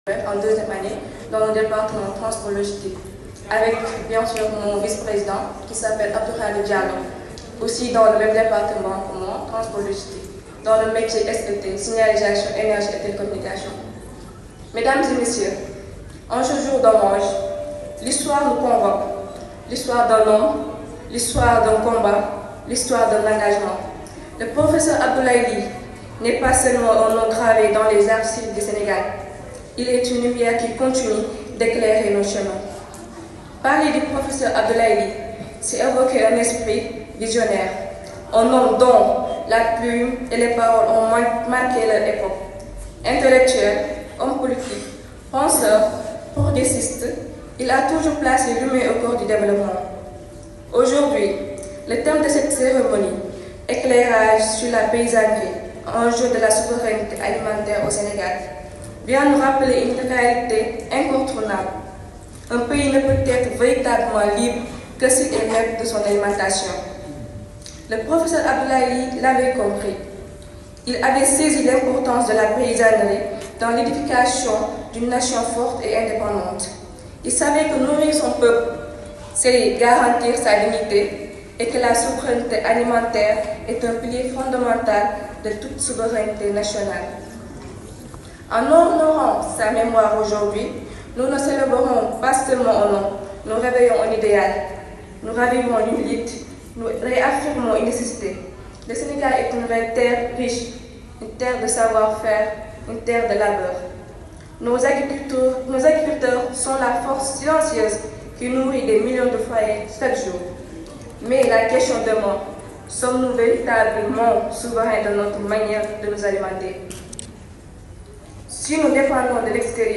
en deuxième année dans le département transport logistique, avec bien sûr mon vice-président qui s'appelle Abdourahmane Diallo, aussi dans le même département que moi, transport logistique, dans le métier SPT, signalisation, énergie et télécommunication. Mesdames et messieurs, en ce jour d'hommage, l'histoire nous convoque, l'histoire d'un homme, l'histoire d'un combat, l'histoire d'un engagement. Le professeur Abdoulaye Ly n'est pas seulement un nom gravé dans les archives du Sénégal. Il est une lumière qui continue d'éclairer nos chemins. Parler du professeur Abdoulaye Ly, c'est évoquer un esprit visionnaire, un homme dont la plume et les paroles ont marqué leur époque. Intellectuel, homme politique, penseur, progressiste, il a toujours placé l'humain au cœur du développement. Aujourd'hui, le thème de cette cérémonie, éclairage sur la paysannerie, enjeu de la souveraineté alimentaire au Sénégal, vient nous rappeler une réalité incontournable. Un pays ne peut être véritablement libre que s'il est maître de son alimentation. Le professeur Abdoulaye Ly l'avait compris. Il avait saisi l'importance de la paysannerie dans l'édification d'une nation forte et indépendante. Il savait que nourrir son peuple, c'est garantir sa dignité et que la souveraineté alimentaire est un pilier fondamental de toute souveraineté nationale. En honorant sa mémoire aujourd'hui, nous ne célébrons pas seulement un nom, nous réveillons un idéal, nous ravivons une lutte, nous réaffirmons une nécessité. Le Sénégal est une terre riche, une terre de savoir-faire, une terre de labeur. Nos agriculteurs sont la force silencieuse qui nourrit des millions de foyers chaque jour. Mais la question demeure, sommes-nous véritablement souverains de notre manière de nous alimenter? Si nous dépendons de l'extérieur,